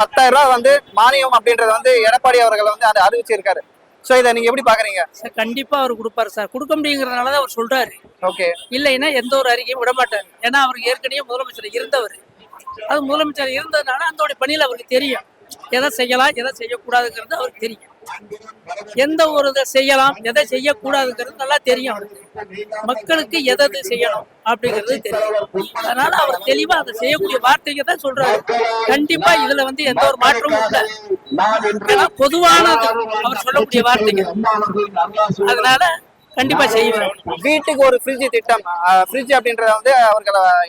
10,000 ரூபாய் வந்து மானியம் அப்படின்றத வந்து எடப்பாடி அவர்கள் வந்து அதை அறிவிச்சிருக்காரு. சோ இதை நீங்க எப்படி பாக்குறீங்க? சார் கண்டிப்பா அவர் கொடுப்பாரு சார். கொடுக்க முடியுங்கிறதுனாலதான் அவர் சொல்றாரு. ஓகே. இல்லைன்னா எந்த ஒரு அறிக்கையும் விட மாட்டாரு. ஏன்னா அவருக்கு ஏற்கனவே முதலமைச்சர் இருந்தவர். அது முதலமைச்சர் இருந்ததுனால அந்த பணியில அவருக்கு தெரியும் எதை செய்யலாம் எதை செய்யக்கூடாதுங்கிறது அவருக்கு தெரியும். எந்த ஒரு இதை செய்யலாம் எதை செய்யக்கூடாதுங்கிறது நல்லா தெரியும் அவருக்கு. மக்களுக்கு எதை செய்யணும் அப்படிங்கிறது தெரியும். அதனால அவர் தெளிவா அதை செய்யக்கூடிய வார்த்தைங்க தான் சொல்றாரு. கண்டிப்பா இதுல வந்து எந்த ஒரு மாற்றமும் இல்லை. ஏன்னா பொதுவானது அவர் சொல்லக்கூடிய வார்த்தைங்க. அதனால கண்டிப்பா செய்வார். வீட்டுக்கு ஒரு ஃப்ரிட்ஜ் திட்டம், ஃப்ரிட்ஜ் அப்படின்றத வந்து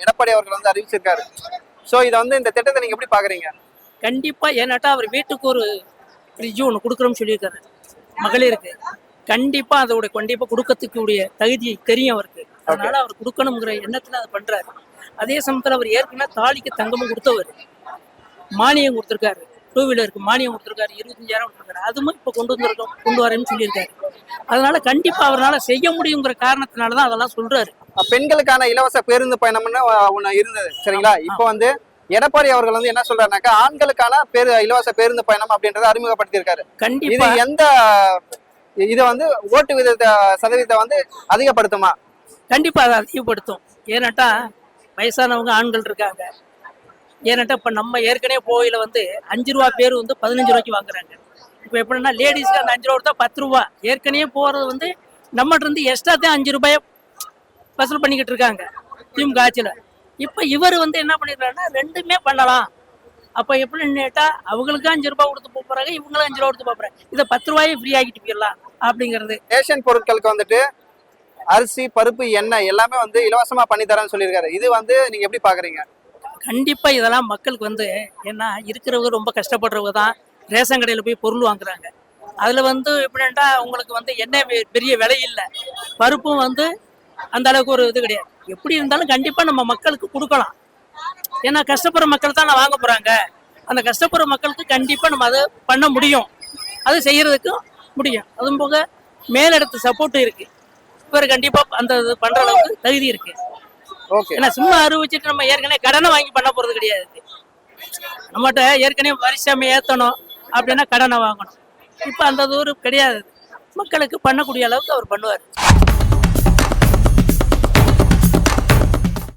எடப்பாடி அவர்கள் வந்து அறிவிச்சிருக்காரு. சோ இதை வந்து இந்த திட்டத்தை நீங்க எப்படி பாக்குறீங்க? கண்டிப்பா. ஏன்னாட்டா அவர் வீட்டுக்கு ஒரு ஃப்ரிட்ஜ் ஒன்று கொடுக்குறோம்னு சொல்லியிருக்காரு மகளிருக்கு. கண்டிப்பா அதோட கண்டிப்பா கொடுக்கறதுக்குரிய தகுதி தெரியும் அவருக்கு. அதனால அவர் கொடுக்கணுங்கிற எண்ணத்துல அதை பண்றாரு. அதே சமயத்துல அவர் ஏற்கனவே தாலிக்கு தங்கமும் கொடுத்தவர். மானியம் கொடுத்துருக்காரு. 2 வீலருக்கு மானியம் கொடுத்துருக்காரு. 25,000 கொடுத்துருக்காரு. அதுவும் இப்ப கொண்டு வரேன்னு சொல்லியிருக்காரு. அதனால கண்டிப்பா அவரால் செய்ய முடியுங்கிற காரணத்தினாலதான் அதெல்லாம் சொல்றாரு. பெண்களுக்கான இலவச பேருந்து பயணம்னு ஒண்ணு இருந்தது சரிங்களா? இப்ப வந்து எடப்பாடி அவர்கள் வந்து என்ன சொல்றாருனாக்கா ஆண்களுக்கான இலவச பேருந்து பயணம் அப்படின்றத அறிமுகப்படுத்தியிருக்காரு. கண்டிப்பா இது வந்து ஓட்டு சதவீதத்தை வந்து அதிகப்படுத்துமா? கண்டிப்பா அதை அதிகப்படுத்தும். ஏன்னாட்டா வயசானவங்க ஆண்கள் இருக்காங்க. ஏன்னாட்டா இப்ப நம்ம ஏற்கனவே போயில வந்து 5 ரூபா பேர் வந்து 15 ரூபாய்க்கு வாங்குறாங்க. இப்ப எப்படின்னா லேடிஸ்க்கு அந்த 5 ரூபா கொடுத்தா 10 ரூபா. ஏற்கனவே போறது வந்து நம்மகிட்ட இருந்து எக்ஸ்ட்ரா தான் 5 ரூபாய் வசூல் பண்ணிக்கிட்டு இருக்காங்க திமுக ஆட்சியில. இப்ப இவர் வந்து என்ன பண்ணிருக்காருன்னா ரெண்டுமே பண்ணலாம். அப்ப எப்படின்னு கேட்டா அவங்களுக்கு 5 ரூபாய் கொடுத்து போறாங்க, இவங்களும் 5 ரூபாய் கொடுத்து போறாங்க. இதை 10 ரூபாயை ஃப்ரீ ஆகிட்டு போயிடலாம் அப்படிங்கிறது. ரேஷன் பொருட்களுக்கு வந்துட்டு அரிசி பருப்பு எண்ணெய் எல்லாமே வந்து இலவசமா பண்ணி தரேன்னு சொல்லியிருக்காரு. இது வந்து நீங்க எப்படி பாக்குறீங்க? கண்டிப்பா இதெல்லாம் மக்களுக்கு வந்து ஏன்னா இருக்கிறவங்க ரொம்ப கஷ்டப்படுறவங்க தான் ரேஷன் கடையில போய் பொருள் வாங்குறாங்க. அதுல வந்து எப்படின்னா உங்களுக்கு வந்து எண்ணெய் பெரிய விலை இல்லை, பருப்பும் வந்து அந்த அளவுக்கு ஒரு இது கிடையாது. எப்படி இருந்தாலும் கண்டிப்பா நம்ம மக்களுக்கு கொடுக்கலாம். ஏன்னா கஷ்டப்படுற மக்கள் தான் வாங்க போறாங்க. அந்த கஷ்டப்படுற மக்களுக்கு கண்டிப்பா நம்ம அதை பண்ண முடியும், அது செய்யறதுக்கும் முடியும். அதுவும் போக மேலிடத்து சப்போர்ட் இருக்கு. இவர் கண்டிப்பா அந்த இது பண்ற அளவுக்கு தகுதி இருக்கு. ஏன்னா சும்மா அறிவிச்சுட்டு நம்ம ஏற்கனவே கடனை வாங்கி பண்ண போறது கிடையாது. நம்மகிட்ட ஏற்கனவே வரிசையை ஏத்தணும் அப்படின்னா கடனை வாங்கணும். இப்ப அந்த தூரம் கிடையாது. மக்களுக்கு பண்ணக்கூடிய அளவுக்கு அவர் பண்ணுவார்.